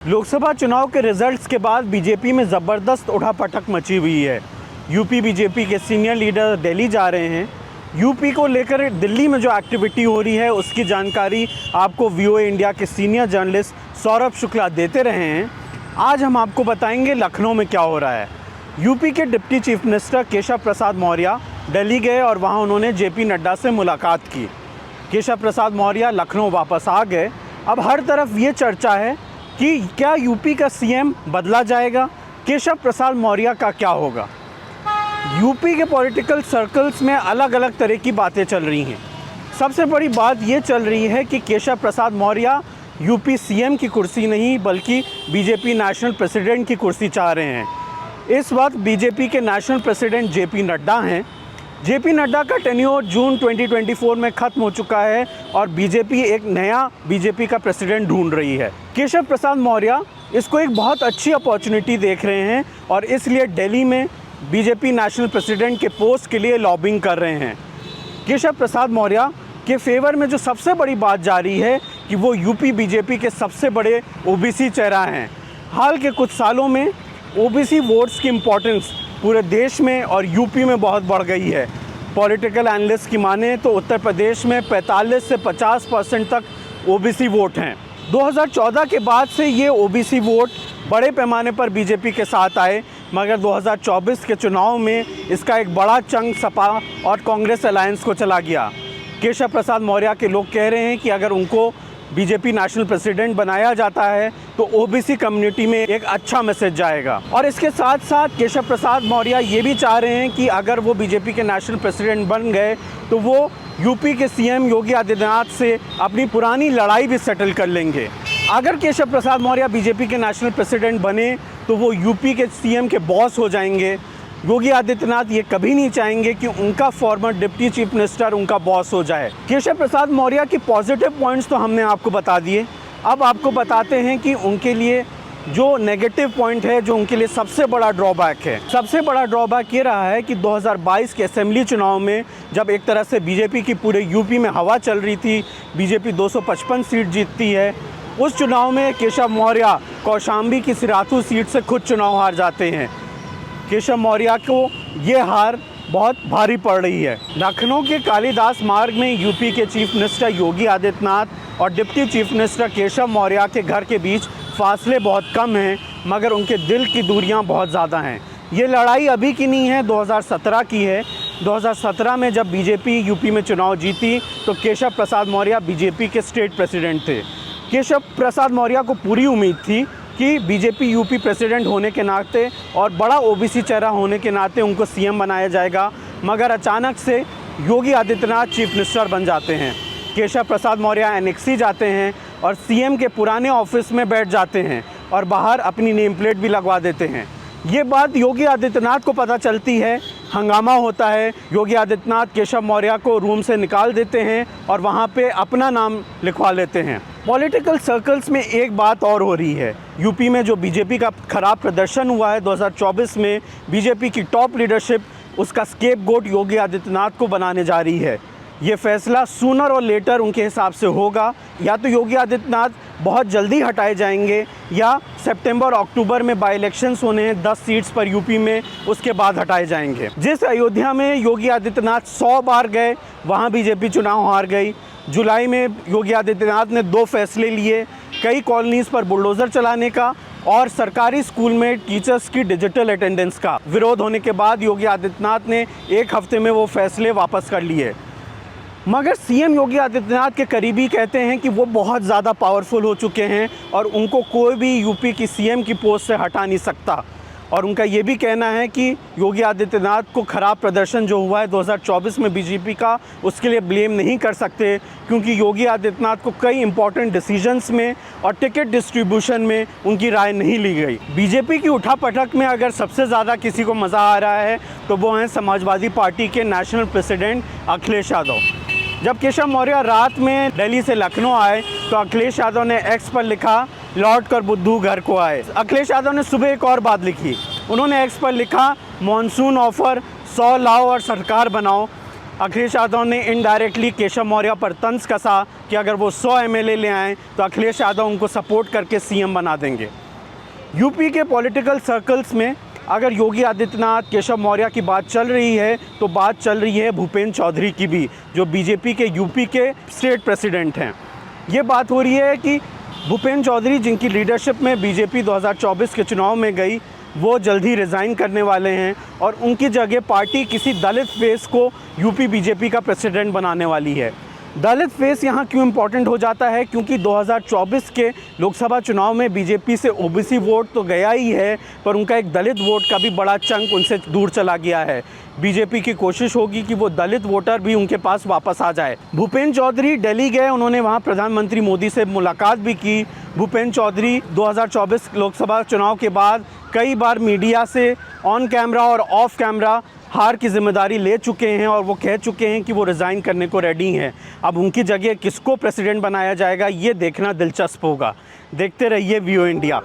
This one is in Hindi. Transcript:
लोकसभा चुनाव के रिजल्ट्स के बाद बीजेपी में ज़बरदस्त उठापटक मची हुई है। यूपी बीजेपी के सीनियर लीडर दिल्ली जा रहे हैं। यूपी को लेकर दिल्ली में जो एक्टिविटी हो रही है उसकी जानकारी आपको वीओए इंडिया के सीनियर जर्नलिस्ट सौरभ शुक्ला देते रहे हैं। आज हम आपको बताएंगे लखनऊ में क्या हो रहा है। यूपी के deputy chief minister Keshav Prasad Maurya Delhi गए और वहाँ उन्होंने जेपी नड्डा से मुलाकात की। केशव प्रसाद मौर्य लखनऊ वापस आ गए। अब हर तरफ ये चर्चा है कि क्या यूपी का सीएम बदला जाएगा, केशव प्रसाद मौर्य का क्या होगा। यूपी के पॉलिटिकल सर्कल्स में अलग अलग तरह की बातें चल रही हैं। सबसे बड़ी बात ये चल रही है कि केशव प्रसाद मौर्य यूपी सीएम की कुर्सी नहीं बल्कि बीजेपी नेशनल प्रेसिडेंट की कुर्सी चाह रहे हैं। इस वक्त बीजेपी के नेशनल प्रेसिडेंट जेपी नड्डा हैं। जेपी नड्डा का टेन्योर जून 2024 में ख़त्म हो चुका है और बीजेपी एक नया बीजेपी का प्रेसिडेंट ढूंढ रही है। केशव प्रसाद मौर्य इसको एक बहुत अच्छी अपॉर्चुनिटी देख रहे हैं और इसलिए दिल्ली में बीजेपी नेशनल प्रेसिडेंट के पोस्ट के लिए लॉबिंग कर रहे हैं। केशव प्रसाद मौर्य के फेवर में जो सबसे बड़ी बात जा रही है कि वो यूपी बीजेपी के सबसे बड़े ओबीसी चेहरा हैं। हाल के कुछ सालों में ओबीसी वोट्स की इम्पोर्टेंस पूरे देश में और यूपी में बहुत बढ़ गई है। पॉलिटिकल एनालिस्ट की माने तो उत्तर प्रदेश में 45 से 50% तक ओबीसी वोट हैं। 2014 के बाद से ये ओबीसी वोट बड़े पैमाने पर बीजेपी के साथ आए, मगर 2024 के चुनाव में इसका एक बड़ा चंक सपा और कांग्रेस अलायंस को चला गया। केशव प्रसाद मौर्य के लोग कह रहे हैं कि अगर उनको बीजेपी नेशनल प्रेसिडेंट बनाया जाता है तो ओबीसी कम्युनिटी में एक अच्छा मैसेज जाएगा। और इसके साथ साथ केशव प्रसाद मौर्य ये भी चाह रहे हैं कि अगर वो बीजेपी के नेशनल प्रेसिडेंट बन गए तो वो यूपी के सीएम योगी आदित्यनाथ से अपनी पुरानी लड़ाई भी सेटल कर लेंगे। अगर केशव प्रसाद मौर्य बीजेपी के नेशनल प्रेसिडेंट बने तो वो यूपी के सीएम के बॉस हो जाएंगे। योगी आदित्यनाथ ये कभी नहीं चाहेंगे कि उनका फॉर्मर डिप्टी चीफ मिनिस्टर उनका बॉस हो जाए। केशव प्रसाद मौर्य की पॉजिटिव पॉइंट्स तो हमने आपको बता दिए। अब आपको बताते हैं कि उनके लिए जो नेगेटिव पॉइंट है, जो उनके लिए सबसे बड़ा ड्रॉबैक है। सबसे बड़ा ड्रॉबैक ये रहा है कि 2022 के असेंबली चुनाव में जब एक तरह से बीजेपी की पूरे यूपी में हवा चल रही थी, बीजेपी 255 सीट जीतती है, उस चुनाव में केशव मौर्य कौशाम्बी की सिराथू सीट से खुद चुनाव हार जाते हैं। केशव मौर्य को ये हार बहुत भारी पड़ रही है। लखनऊ के कालिदास मार्ग में यूपी के चीफ मिनिस्टर योगी आदित्यनाथ और deputy chief minister Keshav Maurya के घर के बीच फासले बहुत कम हैं, मगर उनके दिल की दूरियां बहुत ज़्यादा हैं। ये लड़ाई अभी की नहीं है, 2017 की है। 2017 में जब बीजेपी यूपी में चुनाव जीती तो केशव प्रसाद मौर्य बीजेपी के स्टेट प्रेसिडेंट थे। केशव प्रसाद मौर्य को पूरी उम्मीद थी कि बीजेपी यूपी प्रेसिडेंट होने के नाते और बड़ा ओबीसी चेहरा होने के नाते उनको सीएम बनाया जाएगा, मगर अचानक से योगी आदित्यनाथ चीफ मिनिस्टर बन जाते हैं। केशव प्रसाद मौर्य एनेक्सी जाते हैं और सीएम के पुराने ऑफिस में बैठ जाते हैं और बाहर अपनी नेम प्लेट भी लगवा देते हैं। ये बात योगी आदित्यनाथ को पता चलती है, हंगामा होता है। योगी आदित्यनाथ केशव मौर्य को रूम से निकाल देते हैं और वहाँ पे अपना नाम लिखवा लेते हैं। पॉलिटिकल सर्कल्स में एक बात और हो रही है। यूपी में जो बीजेपी का खराब प्रदर्शन हुआ है 2024 में, बीजेपी की टॉप लीडरशिप उसका स्केपगोट योगी आदित्यनाथ को बनाने जा रही है। ये फैसला सूनर और लेटर उनके हिसाब से होगा। या तो योगी आदित्यनाथ बहुत जल्दी हटाए जाएंगे या सितंबर अक्टूबर में बाई इलेक्शंस होने हैं 10 सीट्स पर यूपी में, उसके बाद हटाए जाएंगे। जिस अयोध्या में योगी आदित्यनाथ 100 बार गए वहाँ बीजेपी चुनाव हार गई। जुलाई में योगी आदित्यनाथ ने 2 फैसले लिए, कई कॉलोनीज़ पर बुलडोज़र चलाने का और सरकारी स्कूल में टीचर्स की डिजिटल अटेंडेंस का। विरोध होने के बाद योगी आदित्यनाथ ने 1 हफ्ते में वो फैसले वापस कर लिए। मगर सीएम योगी आदित्यनाथ के करीबी कहते हैं कि वो बहुत ज़्यादा पावरफुल हो चुके हैं और उनको कोई भी यूपी की सीएम की पोस्ट से हटा नहीं सकता। और उनका ये भी कहना है कि योगी आदित्यनाथ को ख़राब प्रदर्शन जो हुआ है 2024 में बीजेपी का, उसके लिए ब्लेम नहीं कर सकते, क्योंकि योगी आदित्यनाथ को कई इंपॉर्टेंट डिसीजंस में और टिकट डिस्ट्रीब्यूशन में उनकी राय नहीं ली गई। बीजेपी की उठापटक में अगर सबसे ज़्यादा किसी को मज़ा आ रहा है तो वो हैं समाजवादी पार्टी के नेशनल प्रेसिडेंट अखिलेश यादव। जब केशव मौर्य रात में दिल्ली से लखनऊ आए तो अखिलेश यादव ने एक्स पर लिखा, लौट कर बुद्धू घर को आए। अखिलेश यादव ने सुबह एक और बात लिखी। उन्होंने एक्स पर लिखा, मॉनसून ऑफर 100 लाओ और सरकार बनाओ। अखिलेश यादव ने इनडायरेक्टली केशव मौर्य पर तंज कसा कि अगर वो 100 एमएलए ले आएँ तो अखिलेश यादव उनको सपोर्ट करके सीएम बना देंगे। यूपी के पॉलिटिकल सर्कल्स में अगर योगी आदित्यनाथ, केशव मौर्य की बात चल रही है तो बात चल रही है भूपेंद्र चौधरी की भी, जो बीजेपी के यूपी के स्टेट प्रेसिडेंट हैं। ये बात हो रही है कि भूपेंद्र चौधरी, जिनकी लीडरशिप में बीजेपी 2024 के चुनाव में गई, वो जल्द ही रिज़ाइन करने वाले हैं और उनकी जगह पार्टी किसी दलित फेस को यूपी बीजेपी का प्रेसिडेंट बनाने वाली है। दलित फेस यहाँ क्यों इम्पोर्टेंट हो जाता है? क्योंकि 2024 के लोकसभा चुनाव में बीजेपी से ओबीसी वोट तो गया ही है, पर उनका एक दलित वोट का भी बड़ा चंक उनसे दूर चला गया है। बीजेपी की कोशिश होगी कि वो दलित वोटर भी उनके पास वापस आ जाए। भूपेंद्र चौधरी दिल्ली गए, उन्होंने वहाँ प्रधानमंत्री मोदी से मुलाकात भी की। भूपेंद्र चौधरी 2024 लोकसभा चुनाव के बाद कई बार मीडिया से ऑन कैमरा और ऑफ कैमरा हार की जिम्मेदारी ले चुके हैं और वो कह चुके हैं कि वो रिज़ाइन करने को रेडी हैं। अब उनकी जगह किसको प्रेसिडेंट बनाया जाएगा, ये देखना दिलचस्प होगा। देखते रहिए व्यू इंडिया।